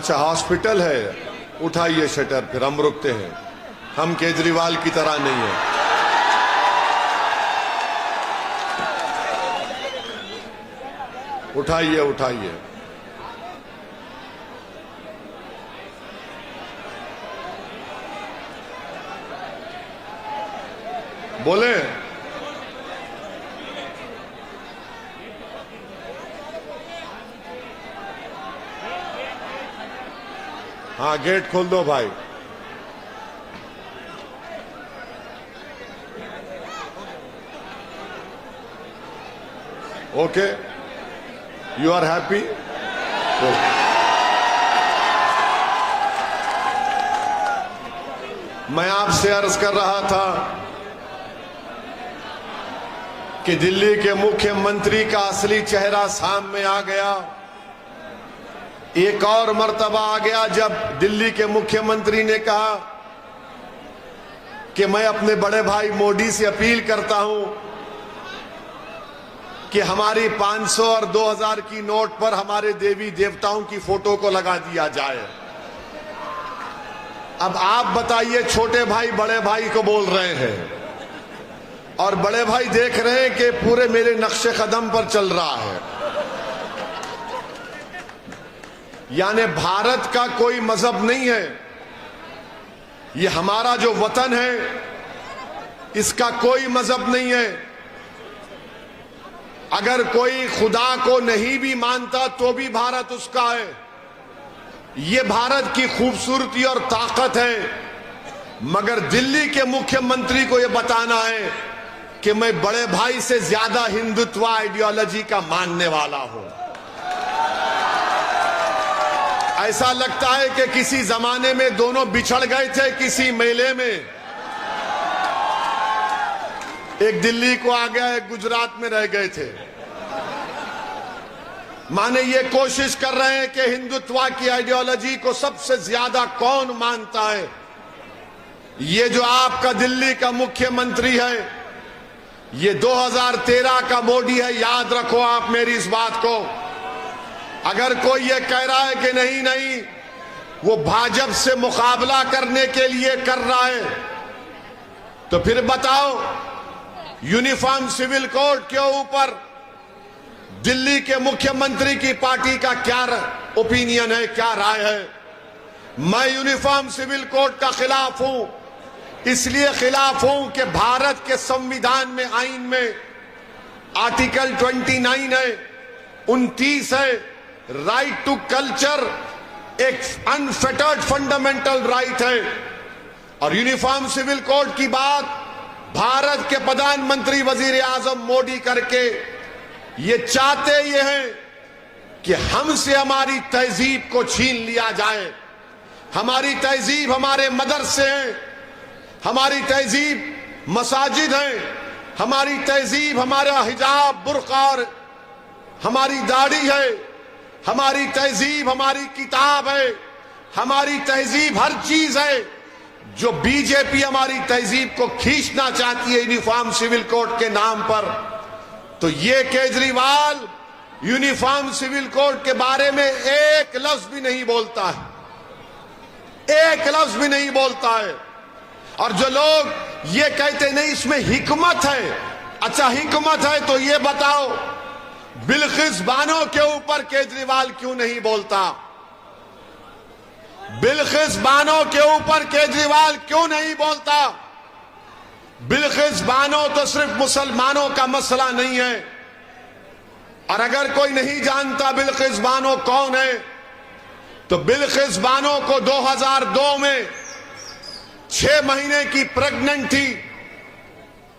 अच्छा हॉस्पिटल है, उठाइए शटर, फिर हम रुकते हैं। हम केजरीवाल की तरह नहीं है। उठाइए उठाइए। बोले हाँ, गेट खोल दो भाई। Okay, you are happy? मैं आपसे अर्ज कर रहा था कि दिल्ली के मुख्यमंत्री का असली चेहरा सामने आ गया। एक और मर्तबा आ गया जब दिल्ली के मुख्यमंत्री ने कहा कि मैं अपने बड़े भाई मोदी से अपील करता हूं कि हमारी 500 और 2000 की नोट पर हमारे देवी देवताओं की फोटो को लगा दिया जाए। अब आप बताइए, छोटे भाई बड़े भाई को बोल रहे हैं और बड़े भाई देख रहे हैं कि पूरे मेरे नक्शे कदम पर चल रहा है। यानी भारत का कोई मजहब नहीं है, ये हमारा जो वतन है इसका कोई मजहब नहीं है। अगर कोई खुदा को नहीं भी मानता तो भी भारत उसका है। ये भारत की खूबसूरती और ताकत है। मगर दिल्ली के मुख्यमंत्री को यह बताना है कि मैं बड़े भाई से ज्यादा हिंदुत्व आइडियोलॉजी का मानने वाला हूं। ऐसा लगता है कि किसी जमाने में दोनों बिछड़ गए थे किसी मेले में। एक दिल्ली को आ गया, एक गुजरात में रह गए थे। माने ये कोशिश कर रहे हैं कि हिंदुत्व की आइडियोलॉजी को सबसे ज्यादा कौन मानता है। ये जो आपका दिल्ली का मुख्यमंत्री है, ये 2013 का मोदी है। याद रखो आप मेरी इस बात को। अगर कोई ये कह रहा है कि नहीं नहीं वो भाजपा से मुकाबला करने के लिए कर रहा है, तो फिर बताओ यूनिफॉर्म सिविल कोड के ऊपर दिल्ली के मुख्यमंत्री की पार्टी का क्या ओपिनियन है, क्या राय है। मैं यूनिफॉर्म सिविल कोड का खिलाफ हूं। इसलिए खिलाफ हूं कि भारत के संविधान में, आइन में आर्टिकल 29 है, 29 है, राइट टू कल्चर एक अनफेटर्ड फंडामेंटल राइट है। और यूनिफॉर्म सिविल कोड की बात भारत के प्रधानमंत्री वजीर आजम मोदी करके ये चाहते ये हैं कि हमसे हमारी तहजीब को छीन लिया जाए। हमारी तहजीब हमारे मदरसे हैं, हमारी तहजीब मसाजिद हैं, हमारी तहजीब हमारा हिजाब बुर्का और हमारी दाढ़ी है, हमारी तहजीब हमारी किताब है, हमारी तहजीब हर चीज है। जो बीजेपी हमारी तहजीब को खींचना चाहती है यूनिफॉर्म सिविल कोड के नाम पर, तो ये केजरीवाल यूनिफॉर्म सिविल कोड के बारे में एक लफ्ज भी नहीं बोलता है, एक लफ्ज भी नहीं बोलता है। और जो लोग ये कहते नहीं इसमें हिकमत है, अच्छा हिकमत है तो ये बताओ बिल्किस बानो के ऊपर केजरीवाल क्यों नहीं बोलता? बिल्किस बानो के ऊपर केजरीवाल क्यों नहीं बोलता? बिल्किस बानो तो सिर्फ मुसलमानों का मसला नहीं है। और अगर कोई नहीं जानता बिल्किस बानो कौन है, तो बिल्किस बानो को 2002 में 6 महीने की प्रेग्नेंट थी,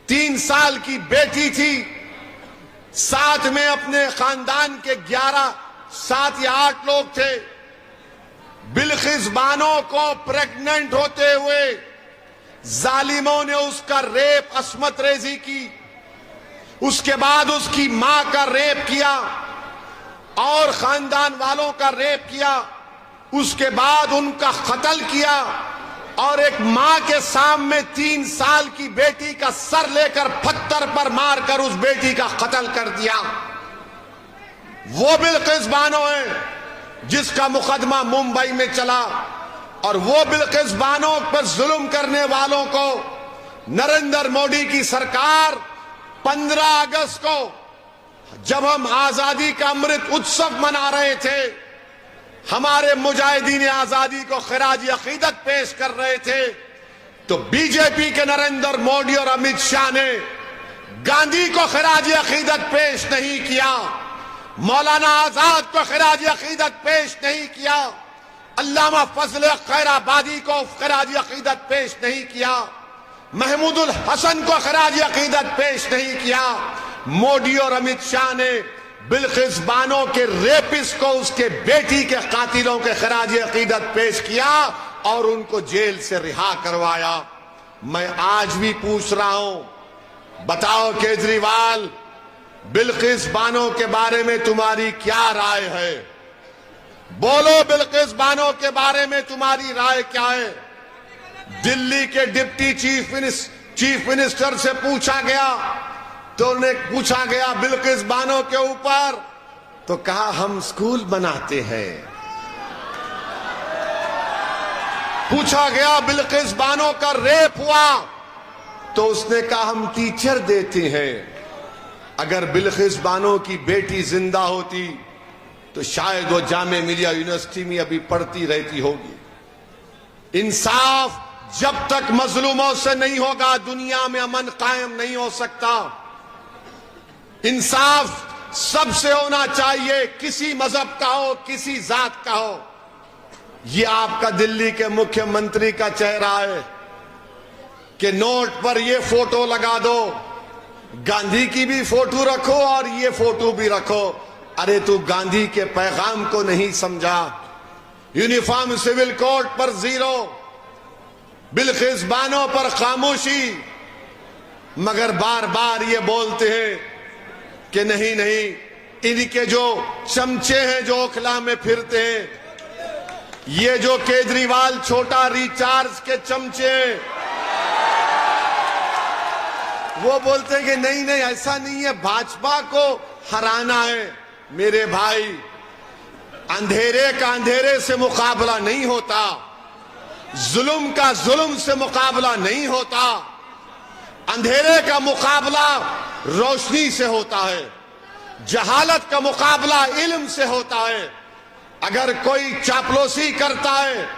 3 साल की बेटी थी, साथ में अपने खानदान के 7 या 8 लोग थे। बिल्किस बानो को प्रेग्नेंट होते हुए जालिमों ने उसका रेप, अस्मत रेजी की, उसके बाद उसकी मां का रेप किया और खानदान वालों का रेप किया, उसके बाद उनका कत्ल किया और एक मां के सामने 3 साल की बेटी का सर लेकर पत्थर पर मारकर उस बेटी का कत्ल कर दिया। वो बिल्किस बानो है जिसका मुकदमा मुंबई में चला, और वो बिल्किस बानो पर जुल्म करने वालों को नरेंद्र मोदी की सरकार 15 अगस्त को, जब हम आजादी का अमृत उत्सव मना रहे थे, हमारे मुजाहिदीन आजादी को खिराज अकीदत पेश कर रहे थे, तो बीजेपी के नरेंद्र मोदी और अमित शाह ने गांधी को खिराज अकीदत पेश नहीं किया, मौलाना आजाद को खिराज अकीदत पेश नहीं किया, अल्लामा फजल खैराबादी को खिराज अकीदत पेश नहीं किया, महमूदुल हसन को खिराज अकीदत पेश नहीं किया। मोदी और अमित शाह ने बिल्किस बानो के रेपिस्ट को, उसके बेटी के कातिलों के खिराज अकीदत पेश किया और उनको जेल से रिहा करवाया। मैं आज भी पूछ रहा हूं, बताओ केजरीवाल, बिल्किस बानो के बारे में तुम्हारी क्या राय है? बोलो, बिल्किस बानो के बारे में तुम्हारी राय क्या है? दिल्ली के डिप्टी चीफ मिनिस्टर से पूछा गया, तो उन्हें पूछा गया बिल्किस बानो के ऊपर, तो कहा हम स्कूल बनाते हैं। पूछा गया बिल्किस बानो का रेप हुआ, तो उसने कहा हम टीचर देते हैं। अगर बिल्किस बानो की बेटी जिंदा होती तो शायद वो जामे मिलिया यूनिवर्सिटी में अभी पढ़ती रहती होगी। इंसाफ जब तक मजलूमों से नहीं होगा, दुनिया में अमन कायम नहीं हो सकता। इंसाफ सबसे होना चाहिए, किसी मजहब का हो, किसी जात का हो। ये आपका दिल्ली के मुख्यमंत्री का चेहरा है कि नोट पर ये फोटो लगा दो, गांधी की भी फोटो रखो और ये फोटो भी रखो। अरे तू गांधी के पैगाम को नहीं समझा। यूनिफॉर्म सिविल कोड पर 0, बिल्किस बानो पर खामोशी, मगर बार बार ये बोलते हैं कि नहीं नहीं, इनके जो चमचे हैं जो ओखला में फिरते हैं, ये जो केजरीवाल छोटा रिचार्ज के चमचे हैं, वो बोलते हैं कि नहीं नहीं ऐसा नहीं है, भाजपा को हराना है। मेरे भाई, अंधेरे का अंधेरे से मुकाबला नहीं होता, जुल्म का जुल्म से मुकाबला नहीं होता, अंधेरे का मुकाबला रोशनी से होता है, जहालत का मुकाबला इल्म से होता है। अगर कोई चापलूसी करता है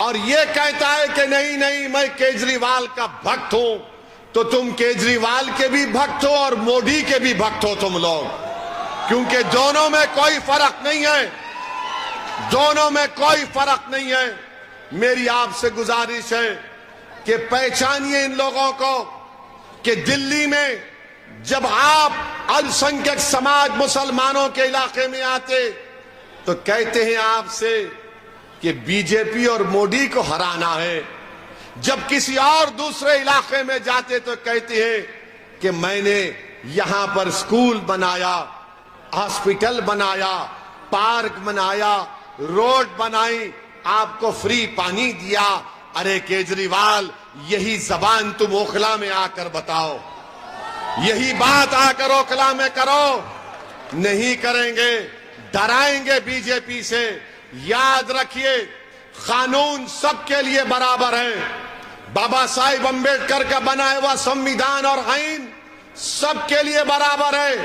और ये कहता है कि नहीं नहीं मैं केजरीवाल का भक्त हूं, तो तुम केजरीवाल के भी भक्त हो और मोदी के भी भक्त हो तुम लोग, क्योंकि दोनों में कोई फर्क नहीं है, दोनों में कोई फर्क नहीं है। मेरी आपसे गुजारिश है कि पहचानिए इन लोगों को कि दिल्ली में जब आप अल्पसंख्यक समाज मुसलमानों के इलाके में आते तो कहते हैं आपसे कि बीजेपी और मोदी को हराना है, जब किसी और दूसरे इलाके में जाते तो कहते हैं कि मैंने यहां पर स्कूल बनाया, हॉस्पिटल बनाया, पार्क बनाया, रोड बनाई, आपको फ्री पानी दिया। अरे केजरीवाल, यही जबान तुम ओखला में आकर बताओ, यही बात आकर ओखला में करो। नहीं करेंगे, डराएंगे बीजेपी से। याद रखिए, कानून सबके लिए बराबर है। बाबा साहिब अंबेडकर का बनाया हुआ संविधान और आईन सबके लिए बराबर है।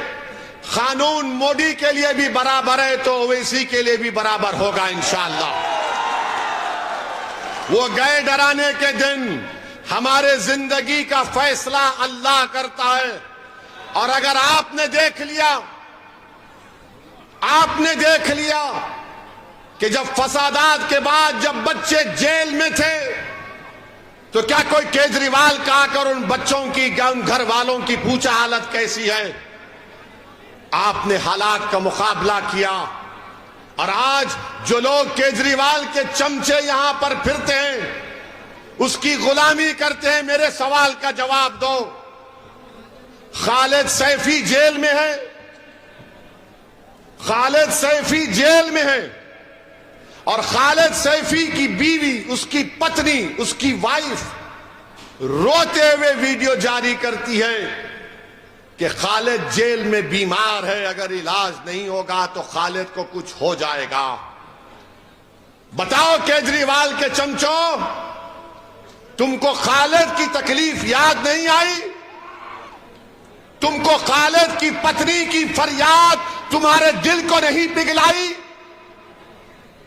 कानून मोदी के लिए भी बराबर है तो ओवैसी के लिए भी बराबर होगा इंशाअल्लाह। वो गए डराने के दिन, हमारे जिंदगी का फैसला अल्लाह करता है। और अगर आपने देख लिया कि जब फसादात के बाद जब बच्चे जेल में थे तो क्या कोई केजरीवाल का आकर उन बच्चों की, उन घर वालों की पूछा हालत कैसी है? आपने हालात का मुकाबला किया। और आज जो लोग केजरीवाल के चमचे यहां पर फिरते हैं, उसकी गुलामी करते हैं, मेरे सवाल का जवाब दो। खालिद सैफी जेल में है, खालिद सैफी जेल में है, और खालिद सैफी की बीवी, उसकी पत्नी, उसकी वाइफ रोते हुए वीडियो जारी करती है कि खालिद जेल में बीमार है, अगर इलाज नहीं होगा तो खालिद को कुछ हो जाएगा। बताओ केजरीवाल के चमचों, तुमको खालिद की तकलीफ याद नहीं आई? तुमको खालिद की पत्नी की फरियाद तुम्हारे दिल को नहीं पिघलाई?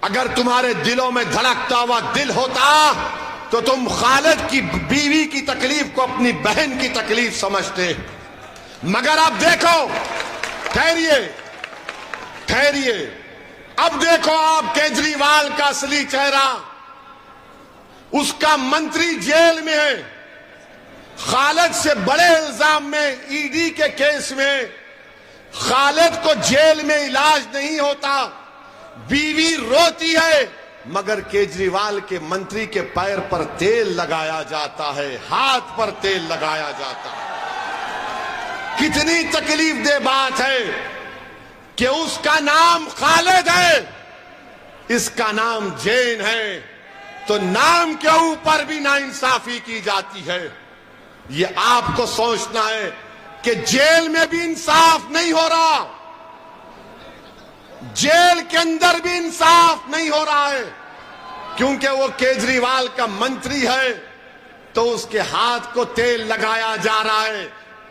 अगर तुम्हारे दिलों में धड़कता हुआ दिल होता तो तुम खालिद की बीवी की तकलीफ को अपनी बहन की तकलीफ समझते। मगर अब देखो, ठहरिए ठहरिए, अब देखो आप केजरीवाल का असली चेहरा। उसका मंत्री जेल में है। खालिद से बड़े इल्जाम में, ईडी के केस में खालिद को जेल में इलाज नहीं होता, बीवी रोती है, मगर केजरीवाल के मंत्री के पैर पर तेल लगाया जाता है, हाथ पर तेल लगाया जाता है। कितनी तकलीफ दे बात है कि उसका नाम खालिद है, इसका नाम जैन है, तो नाम के ऊपर भी नाइंसाफी की जाती है। ये आपको सोचना है कि जेल में भी इंसाफ नहीं हो रहा, जेल के अंदर भी इंसाफ नहीं हो रहा है, क्योंकि वो केजरीवाल का मंत्री है तो उसके हाथ को तेल लगाया जा रहा है,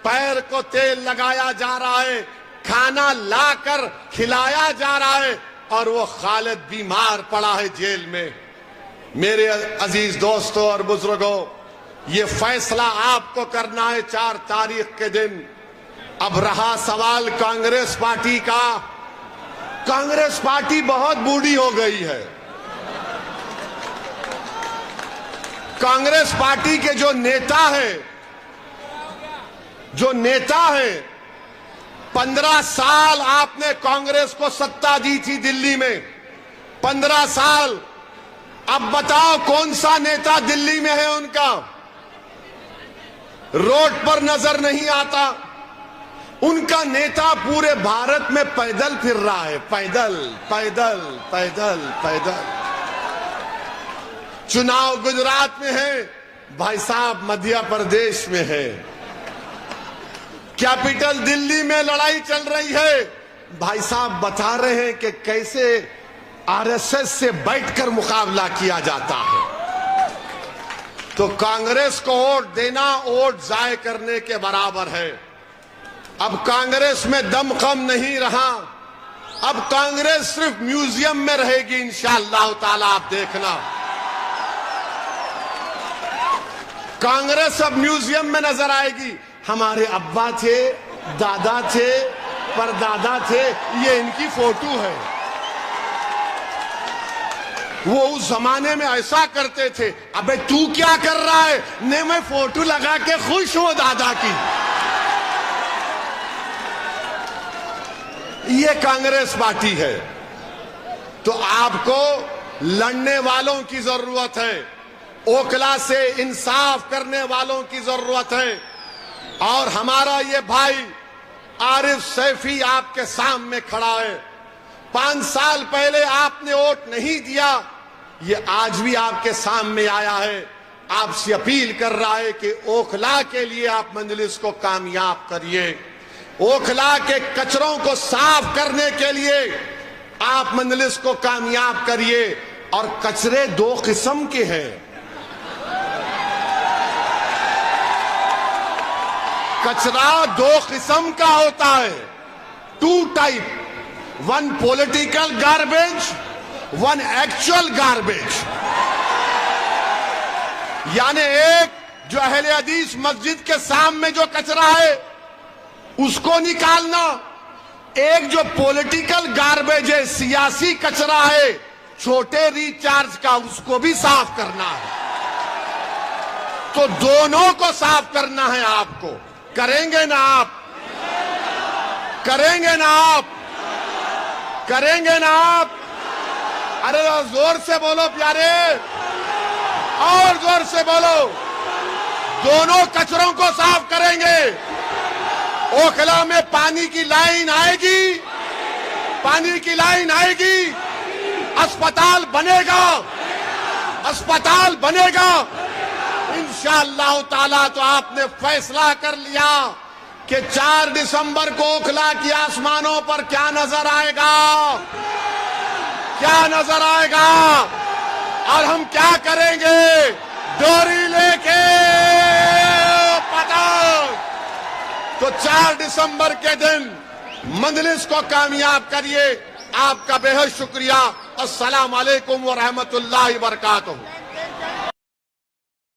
पैर को तेल लगाया जा रहा है, खाना लाकर खिलाया जा रहा है, और वो खालिद बीमार पड़ा है जेल में। मेरे अजीज दोस्तों और बुजुर्गों, ये फैसला आपको करना है 4 तारीख के दिन। अब रहा सवाल कांग्रेस पार्टी का। कांग्रेस पार्टी बहुत बूढ़ी हो गई है। कांग्रेस पार्टी के जो नेता है 15 साल आपने कांग्रेस को सत्ता दी थी दिल्ली में, 15 साल। अब बताओ कौन सा नेता दिल्ली में है उनका? रोड पर नजर नहीं आता। उनका नेता पूरे भारत में पैदल फिर रहा है, पैदल पैदल पैदल पैदल। चुनाव गुजरात में है, भाई साहब मध्य प्रदेश में है। कैपिटल दिल्ली में लड़ाई चल रही है, भाई साहब बता रहे हैं कि कैसे आरएसएस से बैठकर मुकाबला किया जाता है। तो कांग्रेस को वोट देना वोट जाय करने के बराबर है। अब कांग्रेस में दमखम नहीं रहा। अब कांग्रेस सिर्फ म्यूजियम में रहेगी इंशाअल्लाह ताला, आप देखना। कांग्रेस अब म्यूजियम में नजर आएगी। हमारे अब्बा थे, दादा थे, परदादा थे, ये इनकी फोटो है। वो उस जमाने में ऐसा करते थे। अबे तू क्या कर रहा है? ने मैं फोटो लगा के खुश हूं दादा की। ये कांग्रेस पार्टी है। तो आपको लड़ने वालों की जरूरत है, ओखला से इंसाफ करने वालों की जरूरत है। और हमारा ये भाई आरिफ सैफी आपके सामने खड़ा है। 5 साल पहले आपने वोट नहीं दिया, ये आज भी आपके सामने आया है, आपसे अपील कर रहा है कि ओखला के लिए आप मजलिस को कामयाब करिए। ओखला के कचरों को साफ करने के लिए आप मजलिस को कामयाब करिए। और कचरे 2 किस्म के हैं। कचरा 2 किस्म का होता है, 2 type, 1 political garbage, 1 actual garbage. यानी एक जो अहले हदीस मस्जिद के सामने जो कचरा है उसको निकालना, एक जो पॉलिटिकल गार्बेज है, सियासी कचरा है, छोटे रिचार्ज का, उसको भी साफ करना है। तो दोनों को साफ करना है आपको। करेंगे ना आप? करेंगे ना आप? करेंगे ना आप? अरे जोर से बोलो प्यारे, और जोर से बोलो। दोनों कचरों को साफ करेंगे। ओखला में पानी की लाइन आएगी, पानी की लाइन आएगी, अस्पताल बनेगा, अस्पताल बनेगा इंशाअल्लाह ताला। तो आपने फैसला कर लिया कि 4 दिसंबर को ओखला की आसमानों पर क्या नजर आएगा? क्या नजर आएगा? और हम क्या करेंगे? डोरी लेके पतंग। तो 4 दिसंबर के दिन मजलिस को कामयाब करिए। आपका बेहद शुक्रिया। अस्सलाम वालेकुम व रहमतुल्लाहि व बरकातुहू।